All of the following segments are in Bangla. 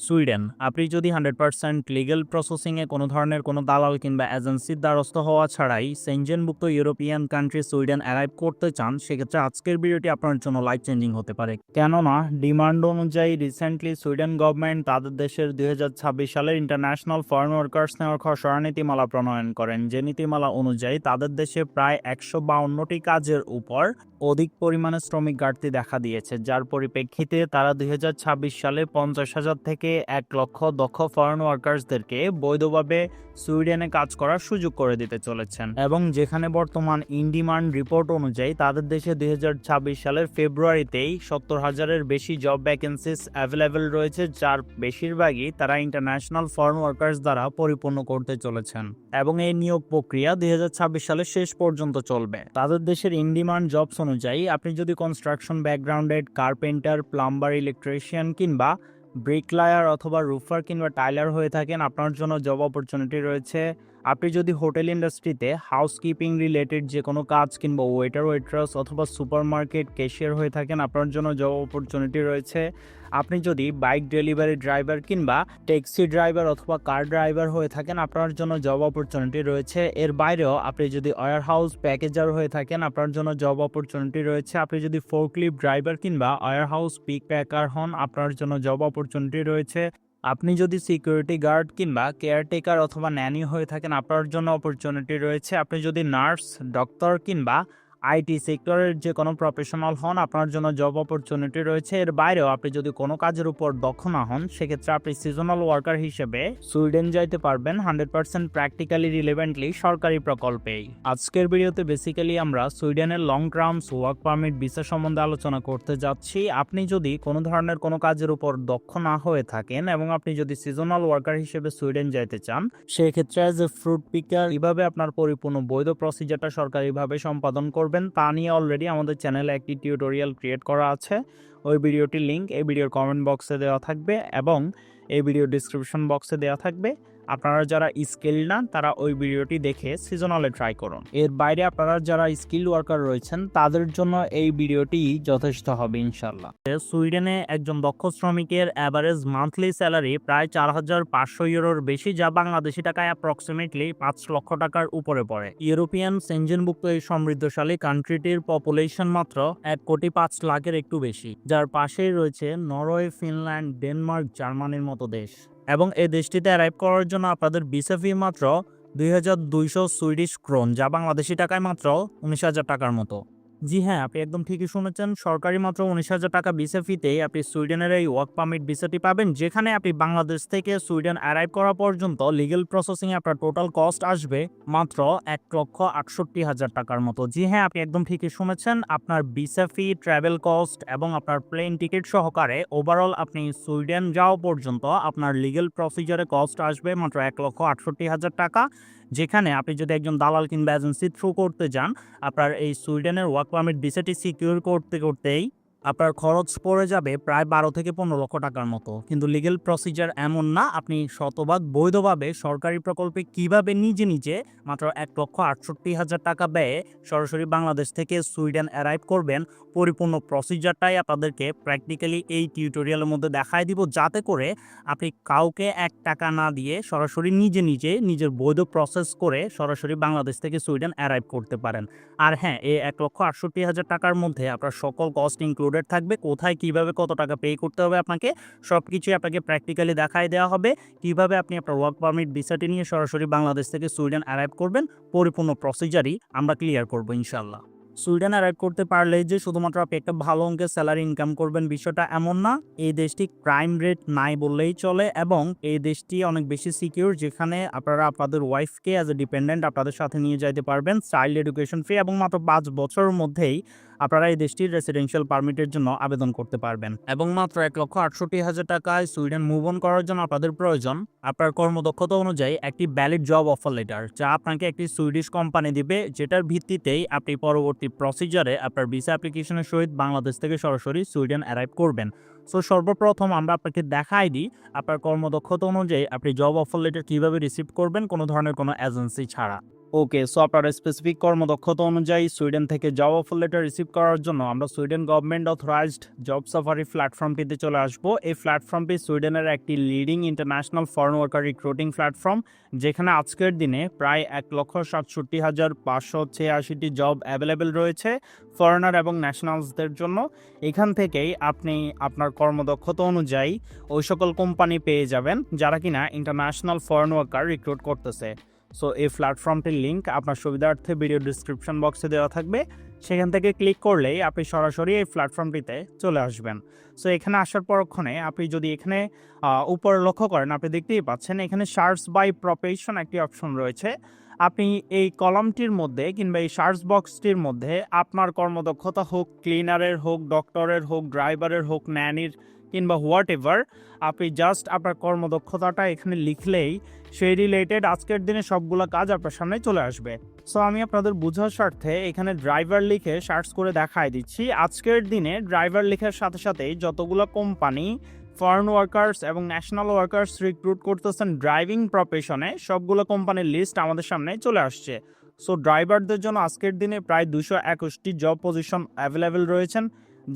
সুইডেন। আপনি যদি 100% লিগ্যাল প্রসেসিংয়ে কোনো ধরনের কোনো দালাল কিংবা এজেন্সির দ্বারস্থ হওয়া ছাড়াই সেনজেনভুক্ত ইউরোপিয়ান কান্ট্রি সুইডেন অ্যারাইভ করতে চান, সেক্ষেত্রে আজকের ভিডিওটি আপনার জন্য লাইফ চেঞ্জিং হতে পারে। কেননা ডিমান্ড অনুযায়ী রিসেন্টলি সুইডেন গভর্নমেন্ট তাদের দেশের 2026 সালের ইন্টারন্যাশনাল ফরেন ওয়ার্কার্স নেওয়ার খসড়া নীতিমালা প্রণয়ন করেন। যে নীতিমালা অনুযায়ী তাদের দেশে প্রায় 152টি কাজের উপর অধিক পরিমাণে শ্রমিক ঘাটতি দেখা দিয়েছে, যার পরিপ্রেক্ষিতে তারা 2026 সালে 50,000 থেকে 1 লক্ষ দক্ষ ফরেন ওয়ার্কার্সদেরকে বৈধভাবে সুইডেনে কাজ করার সুযোগ করে দিতে চলেছেন। এবং যেখানে বর্তমান ইনডিমান্ড রিপোর্ট অনুযায়ী তাদের দেশে 2026 সালের ফেব্রুয়ারিতেই 70,000-এর বেশি জব ভ্যাকেন্সিস অ্যাভেলেবেল রয়েছে, যার বেশিরভাগই তারা ইন্টারন্যাশনাল ফরেন ওয়ার্কার্স দ্বারা পরিপূর্ণ করতে চলেছেন। এবং এই নিয়োগ প্রক্রিয়া 2026 সালের শেষ পর্যন্ত চলবে। তাদের দেশের ইনডিমান্ড জবস অনুযায়ী আপনি যদি কনস্ট্রাকশন ব্যাকগ্রাউন্ডেড কার্পেন্টার, প্লাম্বার, ইলেকট্রিশিয়ান কিংবা ব্রিকলায়ার অথবা রুফার কিংবা টাইলার হয়ে থাকেন, আপনার জন্য জব অপরচুনিটি রয়েছে। আপনি যদি হোটেল ইন্ডাস্ট্রিতে হাউসকিপিং রিলেটেড যে কোনো কাজ কিংবা ওয়েটার ওয়েট্রেস অথবা সুপারমার্কেট ক্যাশিয়ার হয়ে থাকেন, আপনার জন্য জব অপরচুনিটি রয়েছে। আপনি যদি বাইক ডেলিভারি ড্রাইভার কিংবা ট্যাক্সি ড্রাইভার অথবা কার ড্রাইভার হয়ে থাকেন, আপনার জন্য জব অপরচুনিটি রয়েছে। এর বাইরেও আপনি যদি ওয়্যার হাউস প্যাকেজার হয়ে থাকেন, আপনার জন্য জব অপরচুনিটি রয়েছে। আপনি যদি ফোর্কলিফট ড্রাইভার কিংবা ওয়্যার হাউস পিক প্যাকার হন, আপনার জন্য জব অপরচুনিটি রয়েছে। আপনি যদি সিকিউরিটি গার্ড কিংবা কেয়ারটেকার অথবা ন্যানি হয়ে থাকেন, আপনার জন্য অপরচুনিটি রয়েছে। আপনি যদি নার্স, ডক্টর কিংবা আইটি সেক্টরের যে কোনো প্রফেশনাল হন, আপনার জন্য জব অপরচুনিটি রয়েছে। এর বাইরেও আপনি যদি কোনো কাজের উপর দক্ষ না হন, সেক্ষেত্রে আপনি সিজনাল ওয়ার্কার হিসেবে সুইডেন যাইতে পারবেন 100% প্র্যাকটিক্যালি রিলেভেন্টলি সরকারি প্রকল্পেই। আজকের ভিডিওতে বেসিক্যালি আমরা সুইডেনের long terms work permit visa সম্বন্ধে আলোচনা করতে যাচ্ছি। আপনি যদি কোনো ধরনের কোনো কাজের উপর দক্ষ না হয়ে থাকেন এবং আপনি যদি সিজনাল ওয়ার্কার হিসেবে সুইডেন যাইতে চান, সেক্ষেত্রে অ্যাজ এ ফ্রুট পিকার কিভাবে আপনার পরিপূর্ণ বৈধ প্রসিজারটা সরকারিভাবে সম্পাদন করবেন তা নিয়ে অলরেডি আমাদের চ্যানেলে একটি টিউটোরিয়াল ক্রিয়েট করা আছে। ওই ভিডিওটির লিঙ্ক এই ভিডিওর কমেন্ট বক্সে দেওয়া থাকবে এবং এই ভিডিও ডিসক্রিপশন বক্সে দেওয়া থাকবে। আপনারা যারা স্কিল না, তারা ওই ভিডিওটি দেখে সিজনালে ট্রাই করুন। এর বাইরে আপনারা যারা স্কিল ওয়ার্কার রয়েছেন, তাদের জন্য এই ভিডিওটি যথেষ্ট হবে ইনশাল্লাহ। সুইডেনে একজন দক্ষ শ্রমিকের অ্যাভারেজ মান্থলি স্যালারি প্রায় 4,500 ইউরোর বেশি, যা বাংলাদেশি টাকায় অ্যাপ্রক্সিমেটলি 5 লক্ষ টাকার উপরে পড়ে। ইউরোপিয়ান সেনজেনভুক্ত এই সমৃদ্ধশালী কান্ট্রিটির পপুলেশন মাত্র 1,05,00,000-এর একটু বেশি, যার পাশেই রয়েছে নরওয়ে, ফিনল্যান্ড, ডেনমার্ক, জার্মানির মতো দেশ। এবং এই দেশটিতে অ্যারাইভ করার জন্য আপনাদের ভিসা ফি মাত্র 2,200 সুইডিশ ক্রোন, যা বাংলাদেশি টাকায় মাত্র 19,000 টাকার মতো। জি হ্যাঁ, আপনি একদম ঠিকই শুনেছেন। সরকারি মাত্র 19,000 টাকা ভিসা ফিতেই আপনি সুইডেনের এই ওয়ার্ক পারমিট ভিসাটি পাবেন, যেখানে আপনি বাংলাদেশ থেকে সুইডেন অ্যারাইভ করা পর্যন্ত লিগ্যাল প্রসেসিংয়ে আপনার টোটাল কস্ট আসবে মাত্র 1,68,000 টাকার মতো। জি হ্যাঁ, আপনি একদম ঠিকই শুনেছেন। আপনার ভিসা ফি, ট্রাভেল কস্ট এবং আপনার প্লেন টিকিট সহকারে ওভারঅল আপনি সুইডেন যাওয়া পর্যন্ত আপনার লিগ্যাল প্রসিজারে কস্ট আসবে মাত্র 1,68,000 টাকা। যেখানে আপনি যদি একজন দালাল কিংবা এজেন্সি থ্রু করতে যান, আপনার এই সুইডেনের ওয়ার্ক পারমিট ভিসাটি সিকিউর করতেই আপনার খরচ পড়ে যাবে প্রায় 12 থেকে 15 লক্ষ টাকার মতো। কিন্তু লিগ্যাল প্রসিজার এমন না। আপনি শতভাগ বৈধভাবে সরকারি প্রকল্পে কিভাবে নিজে মাত্র 1,68,000 টাকা ব্যয়ে সরাসরি বাংলাদেশ থেকে সুইডেন অ্যারাইভ করবেন, পরিপূর্ণ প্রসিজারটাই আপনাদেরকে প্র্যাকটিক্যালি এই টিউটোরিয়ালের মধ্যে দেখায় দিব, যাতে করে আপনি কাউকে 1 টাকা না দিয়ে সরাসরি নিজের বৈধ প্রসেস করে সরাসরি বাংলাদেশ থেকে সুইডেন অ্যারাইভ করতে পারেন। আর হ্যাঁ, এই 1,68,000 টাকার মধ্যে আপনার সকল কস্ট ইনক্লুডেড থাকবে। কোথায় কিভাবে কত টাকা পে করতে হবে আপনাকে, সবকিছুই আপনাকে প্র্যাকটিক্যালি দেখায় দেওয়া হবে। কিভাবে আপনি আপনার ওয়ার্ক পারমিট ভিসাটি নিয়ে সরাসরি বাংলাদেশ থেকে সুইডেন অ্যারাইভ করবেন, পরিপূর্ণ প্রসিজারই আমরা ক্লিয়ার করবো ইনশাল্লাহ। সুইডেন অ্যারাইভ করতে পারলে যে শুধুমাত্র আপনি একটা ভালো অঙ্কের স্যালারি ইনকাম করবেন, বিষয়টা এমন না। এই দেশটি ক্রাইম রেট নাই বললেই চলে এবং এই দেশটি অনেক বেশি সিকিউর, যেখানে আপনারা আপনাদের ওয়াইফকে অ্যাজ এ ডিপেন্ডেন্ট আপনাদের সাথে নিয়ে যাইতে পারবেন। চাইল্ড এডুকেশন ফ্রি এবং মাত্র 5 বছরের মধ্যেই আপনারা এই দেশটির রেসিডেন্সিয়াল পারমিটের জন্য আবেদন করতে পারবেন। এবং মাত্র 1,68,000 টাকায় সুইডেন মুভ অন করার জন্য আপনাদের প্রয়োজন আপনার কর্মদক্ষতা অনুযায়ী একটি ভ্যালিড জব অফার লেটার, যা আপনাকে একটি সুইডিশ কোম্পানি দিবে, যেটার ভিত্তিতেই আপনি পরবর্তী প্রসিজারে আপনার ভিসা অ্যাপ্লিকেশনের সহিত বাংলাদেশ থেকে সরাসরি সুইডেন অ্যারাইভ করবেন। সো সর্বপ্রথম আমরা আপনাকে দেখাই দিই আপনার কর্মদক্ষতা অনুযায়ী আপনি জব অফার লেটার কীভাবে রিসিভ করবেন কোনো ধরনের কোনো এজেন্সি ছাড়া। ওকে, সো আপনার স্পেসিফিক কর্মদক্ষতা অনুযায়ী সুইডেন থেকে জব অফার লেটার রিসিভ করার জন্য আমরা Sweden government authorised job safari প্ল্যাটফর্মটিতে চলে আসবো। এই প্ল্যাটফর্মটি সুইডেনের একটি leading international foreign worker recruiting platform, যেখানে আজকের দিনে প্রায় 1,67,586টি জব অ্যাভেলেবেল রয়েছে ফরেনার এবং ন্যাশনালসদের জন্য। এখান থেকেই আপনি আপনার কর্মদক্ষতা অনুযায়ী ওই সকল কোম্পানি পেয়ে যাবেন যারা কিনা ইন্টারন্যাশনাল ফরেন ওয়ার্কার রিক্রুট করতেছে। সো এই প্ল্যাটফর্মটির লিঙ্ক আপনার সুবিধার্থে ভিডিও ডিসক্রিপশন বক্সে দেওয়া থাকবে, সেখান থেকে ক্লিক করলেই আপনি সরাসরি এই প্ল্যাটফর্মটিতে চলে আসবেন। সো এখানে আসার পরক্ষণে আপনি যদি এখানে উপরে লক্ষ্য করেন, আপনি দেখতেই পাচ্ছেন এখানে সার্চ বাই প্রফেশন একটি অপশন রয়েছে। আপনি এই কলামটির মধ্যে কিংবা এই সার্চ বক্সটির মধ্যে আপনার কর্মদক্ষতা হোক ক্লিনারের, হোক ডক্টরের, হোক ড্রাইভারের, হোক ন্যানির কিংবা হোয়াট এভার, আপনি জাস্ট আপনার কর্মদক্ষতাটা এখানে লিখলেই সেই রিলেটেড আজকের দিনে সবগুলো কাজ আপনার সামনে চলে আসবে। সো আমি আপনাদের বোঝার স্বার্থে এখানে ড্রাইভার লিখে সার্চ করে দেখাই দিচ্ছি। আজকের দিনে ড্রাইভার লেখার সাথে সাথেই যতগুলো কোম্পানি ফরেন ওয়ার্কার্স এবং ন্যাশনাল ওয়ার্কার্স রিক্রুট করতেছেন ড্রাইভিং প্রফেশনে, সবগুলো কোম্পানির লিস্ট আমাদের সামনে চলে আসছে। সো ড্রাইভারদের জন্য আজকের দিনে প্রায় 221টি জব পজিশন অ্যাভেলেবেল রয়েছেন,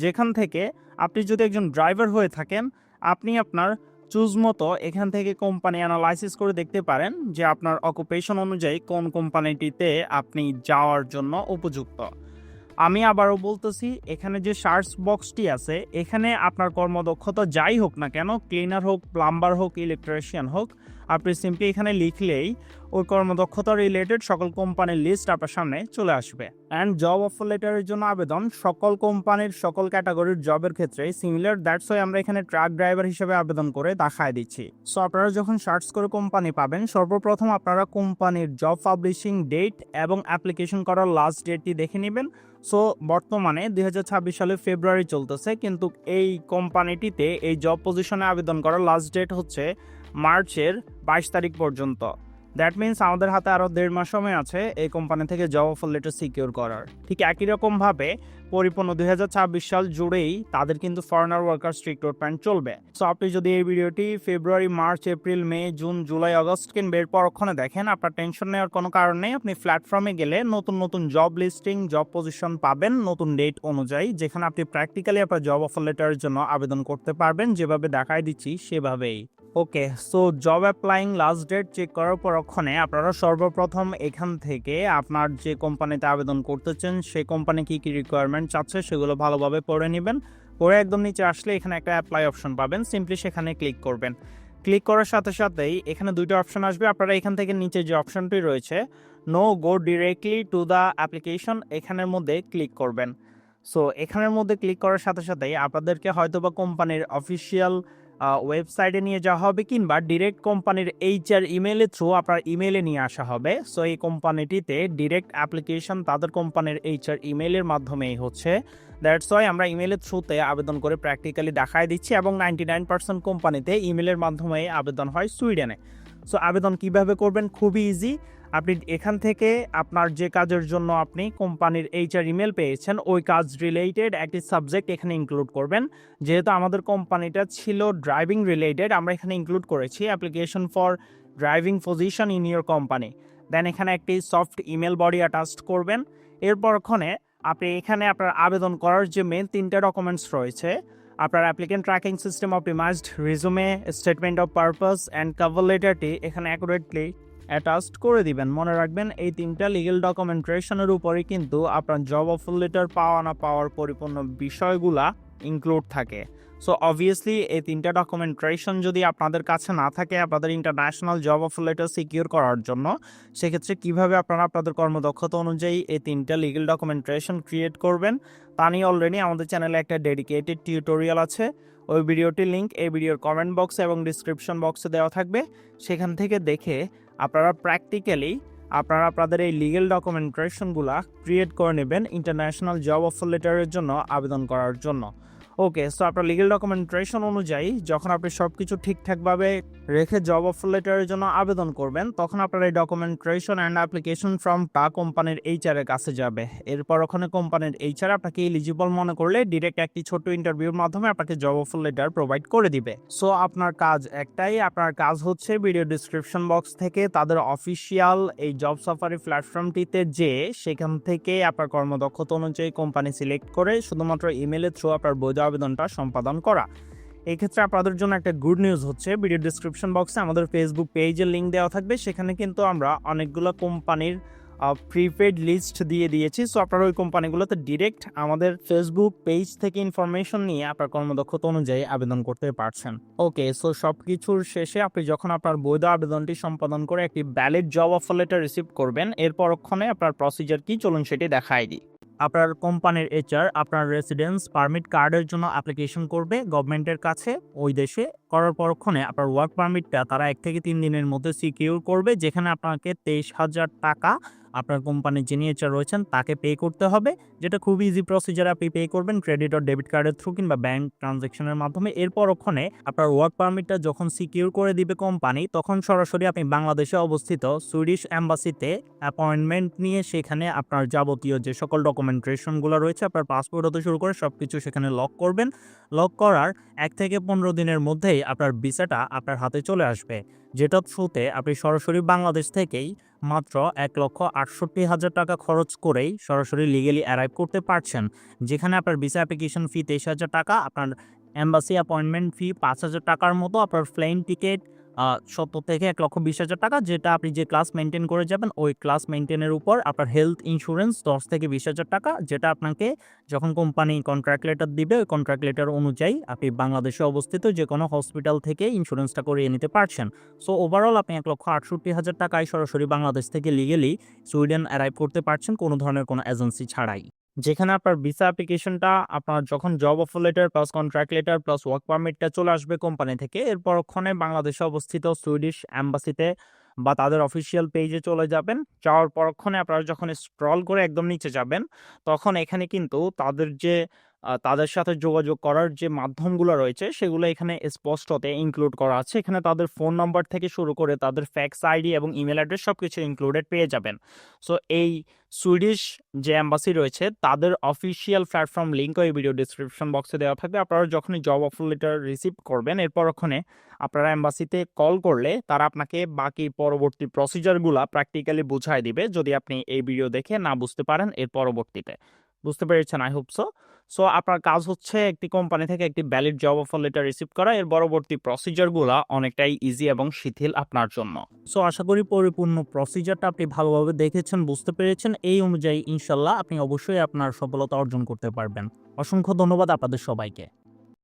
যেখান থেকে আপনি যদি একজন ড্রাইভার হয়ে থাকেন, আপনি আপনার চুজ মতো এখান থেকে কোম্পানি অ্যানালাইসিস করে দেখতে পারেন যে আপনার অকুপেশন অনুযায়ী কোন কোম্পানিটিতে আপনি যাওয়ার জন্য উপযুক্ত। আমি আবারও বলতেছি, এখানে যে সার্চ বক্সটি আছে এখানে আপনার কর্মদক্ষতা যাই হোক না কেন, ক্লিনার হোক, প্লাম্বার হোক, ইলেকট্রিশিয়ান হোক, আপনি সিম্পলি এখানে লিখলেই ওই কর্মদক্ষতা রিলেটেড সকল কোম্পানির লিস্ট আপনার সামনে চলে আসবে। অ্যান্ড জব অফার লেটারের জন্য আবেদন সকল কোম্পানির সকল ক্যাটাগরির জবের ক্ষেত্রে সিমিলার, দ্যাটস ওয়াই আমরা এখানে ট্রাক ড্রাইভার হিসেবে আবেদন করে দেখায় দিচ্ছি। সো আপনারা যখন সার্চ করে কোম্পানি পাবেন, সর্বপ্রথম আপনারা কোম্পানির জব পাবলিশিং ডেট এবং অ্যাপ্লিকেশন করার লাস্ট ডেটটি দেখে নেবেন। সো বর্তমানে 2026 সালে ফেব্রুয়ারি চলতেছে, কিন্তু এই কোম্পানিটিতে এই জব পজিশনে আবেদন করার লাস্ট ডেট হচ্ছে মার্চের 22 তারিখ পর্যন্ত। দ্যাট মিনস আমাদের হাতে আরও 1.5 মাস সময় আছে এই কোম্পানি থেকে জব অফার লেটার সিকিউর করার। ঠিক একই রকমভাবে পরিপূর্ণ 2026 সাল জুড়েই তাদের কিন্তু ফরেনার ওয়ার্কার্স রিক্রুটমেন্ট চলবে। সো আপনি যদি এই ভিডিওটি ফেব্রুয়ারি, মার্চ, এপ্রিল, মে, জুন, জুলাই, আগস্ট কিংবা এর পরক্ষণে দেখেন, আপনার টেনশন নেওয়ার কোনো কারণ নেই। আপনি প্ল্যাটফর্মে গেলে নতুন নতুন জব লিস্টিং, জব পজিশন পাবেন নতুন ডেট অনুযায়ী, যেখানে আপনি প্র্যাকটিক্যালি আপনার জব অফার লেটারের জন্য আবেদন করতে পারবেন যেভাবে দেখাই দিচ্ছি সেভাবেই। Okay, so job applying last date check করার পরক্ষণে আপনারা সর্বপ্রথম এখান থেকে আপনার যে কোম্পানিতে আবেদন করতেছেন সেই কোম্পানি কী কী রিকোয়ারমেন্ট চাচ্ছে সেগুলো ভালোভাবে পড়ে নেবেন। পরে একদম নিচে আসলে এখানে একটা অ্যাপ্লাই অপশন পাবেন, সিম্পলি সেখানে ক্লিক করবেন। ক্লিক করার সাথে সাথেই এখানে দুটো অপশন আসবে। আপনারা এখান থেকে নিচে যে অপশনটি রয়েছে no go directly to the application, এখানের মধ্যে ক্লিক করবেন। সো এখানের মধ্যে ক্লিক করার সাথে সাথেই আপনাদেরকে হয়তোবা কোম্পানির অফিসিয়াল ওয়েবসাইটে নিয়ে যাওয়া হবে কিংবা ডিরেক্ট কোম্পানির HR ইমেইলের থ্রু আপনার ইমেইলে নিয়ে আসা হবে। সো এই কোম্পানিটিতে ডিরেক্ট অ্যাপ্লিকেশন তাদের কোম্পানির HR ইমেইলের মাধ্যমেই হচ্ছে। দ্যাটস ওয়াই আমরা ইমেইলের থ্রুতে আবেদন করে প্র্যাকটিক্যালি দেখায় দিচ্ছি, এবং 99% কোম্পানিতে ইমেইলের মাধ্যমেই আবেদন হয় সুইডেনে। সো আবেদন কিভাবে করবেন? খুবই ইজি। আপনি এখান থেকে আপনার যে কাজের জন্য আপনি কোম্পানির HR ইমেল পেয়েছেন ওই কাজ রিলেটেড একটি সাবজেক্ট এখানে ইনক্লুড করবেন। যেহেতু আমাদের কোম্পানিটা ছিল ড্রাইভিং রিলেটেড, আমরা এখানে ইনক্লুড করেছি application for driving position in your company. Then এখানে একটি সফট ইমেল বডি অ্যাটাচড করবেন। এরপরক্ষণে আপনি এখানে আপনার আবেদন করার যে মেন 3টা ডকুমেন্টস রয়েছে, আপনার applicant tracking system optimised resume, statement of purpose and cover লেটারটি এখানে অ্যাকুরেটলি অ্যাটাচড করে দিবেন। মনে রাখবেন এই 3টা লিগেল ডকুমেন্টেশনের উপরেই কিন্তু আপনার জব অফার লেটার পাওয়া না পাওয়ার পরিপূর্ণ বিষয়গুলা ইনক্লুড থাকে। সো অবভিয়াসলি এই 3টা ডকুমেন্টেশন যদি আপনাদের কাছে না থাকে আপনাদের international job offer letter secure করার জন্য, সেক্ষেত্রে কীভাবে আপনারা আপনাদের কর্মদক্ষতা অনুযায়ী এই 3টা লিগেল ডকুমেন্টেশন ক্রিয়েট করবেন তা নিয়ে অলরেডি আমাদের চ্যানেলে একটা ডেডিকেটেড টিউটোরিয়াল আছে। ওই ভিডিওটির লিঙ্ক এই ভিডিওর কমেন্ট বক্সে এবং ডিসক্রিপশন বক্সে দেওয়া থাকবে, সেখান থেকে দেখে আপনারা প্র্যাকটিক্যালি আপনারা আপনাদের এই লিগেল ডকুমেন্টেশনগুলো ক্রিয়েট করে নেবেন ইন্টারন্যাশনাল জব অফার লেটারের জন্য আবেদন করার জন্য। ওকে, সো আপনার লিগ্যাল ডকুমেন্টেশন অনুযায়ী যখন আপনি সবকিছু ঠিকঠাকভাবে রেখে জব অফার লেটারের জন্য আবেদন করবেন, তখন আপনার এই ডকুমেন্টেশন অ্যান্ড অ্যাপ্লিকেশন ফর্মটা কোম্পানির এইচআর এর কাছে যাবে। এরপর ওখানে কোম্পানির এইচআর আপনাকে এলিজিবল মনে করলে ডিরেক্ট একটি ছোট্ট ইন্টারভিউর মাধ্যমে আপনাকে জব অফার লেটার প্রোভাইড করে দিবে। সো আপনার কাজ একটাই, আপনার কাজ হচ্ছে ভিডিও ডিসক্রিপশন বক্স থেকে তাদের অফিসিয়াল এই জব সাফারি প্ল্যাটফর্মটিতে যে সেখান থেকে আপনার কর্মদক্ষতা অনুযায়ী কোম্পানি সিলেক্ট করে শুধুমাত্র ইমেলের থ্রু আপনার বৈধ আবেদনটা সম্পাদন করা। এই ক্ষেত্রে আপনাদের জন্য একটা গুড নিউজ হচ্ছে, ভিডিও ডিসক্রিপশন বক্সে আমাদের ফেসবুক পেজের লিঙ্ক দেওয়া থাকবে। সেখানে কিন্তু আমরা অনেকগুলো কোম্পানির প্রিপেড লিস্ট দিয়ে দিয়েছি। সো আপনারা ওই কোম্পানিগুলোতে ডিরেক্ট আমাদের ফেসবুক পেজ থেকে ইনফরমেশন নিয়ে আপনার কর্মদক্ষতা অনুযায়ী আবেদন করতে পারছেন। ওকে, সো সব কিছুর শেষে আপনি যখন আপনার বৈধ আবেদনটি সম্পাদন করে একটি valid job offer letter receive করবেন, এর পরক্ষণে আপনার প্রসিজার কি চলুন সেটি দেখাই দিই। আপনার কোম্পানির এইচআর আপনার রেসিডেন্স পারমিট কার্ডের জন্য অ্যাপ্লিকেশন করবে গভর্নমেন্টের কাছে ওই দেশে। করার পরক্ষণে আপনার ওয়ার্ক পারমিটটা তারা 1 থেকে 3 দিনের মধ্যে সিকিউর করবে, যেখানে আপনাকে 23,000 টাকা আপনার কোম্পানির যিনি এইচআর রয়েছেন তাকে পে করতে হবে, যেটা খুব ইজি প্রসিজার। আপনি পে করবেন ক্রেডিট অর ডেবিট কার্ডের থ্রু কিংবা ব্যাংক ট্রানজ্যাকশনের মাধ্যমে। এর পরক্ষণে আপনার ওয়ার্ক পারমিটটা যখন সিকিউর করে দিবে কোম্পানি, তখন সরাসরি আপনি বাংলাদেশে অবস্থিত সুইডিশ এম্বাসিতে অ্যাপয়েন্টমেন্ট নিয়ে সেখানে আপনার যাবতীয় যে সকল ডকুমেন্টেশনগুলো রয়েছে আপনার পাসপোর্ট হতে শুরু করে সব কিছু সেখানে লক করবেন। লক করার 1 থেকে 15 দিনের মধ্যেই আপনার ভিসাটা আপনার হাতে চলে আসবে, যেটার থ্রুতে আপনি সরাসরি বাংলাদেশ থেকেই মাত্র 1,68,000 টাকা খরচ করেই সরাসরি লিগেলি অ্যারাইভ করতে পারছেন। যেখানে আপনার ভিসা অ্যাপ্লিকেশন ফি 23,000 টাকা, আপনার এম্বাসি অ্যাপয়েন্টমেন্ট ফি 5,000 টাকার মতো, আপনার প্লেন টিকিট 70 থেকে 1,20,000 টাকা, যেটা আপনি যে ক্লাস মেনটেন করে যাবেন ওই ক্লাস মেনটেনের উপর আপনার হেলথ ইন্স্যুরেন্স 10 থেকে 20,000 টাকা, যেটা আপনাকে যখন কোম্পানি কন্ট্রাক্ট লেটার দিবে ওই কন্ট্রাক্ট লেটার অনুযায়ী আপনি বাংলাদেশে অবস্থিত যে কোনো হসপিটাল থেকে ইন্স্যুরেন্সটা করিয়ে নিতে পারছেন। সো ওভারঅল আপনি 1,68,000 টাকায় সরাসরি বাংলাদেশ থেকে লিগেলি সুইডেন অ্যারাইভ করতে পারছেন কোনো ধরনের কোনো এজেন্সি ছাড়াই। যেখানে আপনার ভিসা অ্যাপ্লিকেশনটা আপনার যখন job offer letter plus contract letter plus work পারমিটটা চলে আসবে কোম্পানি থেকে, এর পরক্ষণে বাংলাদেশে অবস্থিত সুইডিশ এম্বাসিতে বা তাদের অফিসিয়াল পেজে চলে যাবেন। যাওয়ার পরক্ষণে আপনারা যখন স্ক্রল করে একদম নিচে যাবেন, তখন এখানে কিন্তু তাদের যে তাদের সাথে যোগাযোগ করার যে মাধ্যমগুলো রয়েছে সেগুলো এখানে স্পষ্টতে ইনক্লুড করা আছে। এখানে তাদের ফোন নাম্বার থেকে শুরু করে তাদের ফ্যাক্স আইডি এবং ইমেল অ্যাড্রেস সবকিছু ইনক্লুডেড পেয়ে যাবেন। সো এই সুইডিশ যে এম্বাসি রয়েছে তাদের অফিসিয়াল প্ল্যাটফর্ম লিঙ্কও এই ভিডিও ডিসক্রিপশন বক্সে দেওয়া থাকবে। আপনারা যখনই জব অফার লেটার রিসিভ করবেন, এরপর ওখানে আপনারা এম্বাসিতে কল করলে তারা আপনাকে বাকি পরবর্তী প্রসিজারগুলা প্র্যাকটিক্যালি বুঝায় দিবে, যদি আপনি এই ভিডিও দেখে না বুঝতে পারেন এর পরবর্তীতে। বুঝতে পেরেছেন আই হোপ সো। সো আপনার কাজ হচ্ছে একটি কোম্পানি থেকে একটি valid job offer letter receive করা। এর পরবর্তী প্রসিজারগুলো অনেকটাই ইজি এবং শিথিল আপনার জন্য। সো আশা করি পরিপূর্ণ প্রসিজারটা আপনি ভালোভাবে দেখেছেন, বুঝতে পেরেছেন। এই অনুযায়ী ইনশাল্লাহ আপনি অবশ্যই আপনার সফলতা অর্জন করতে পারবেন। অসংখ্য ধন্যবাদ আপনাদের সবাইকে।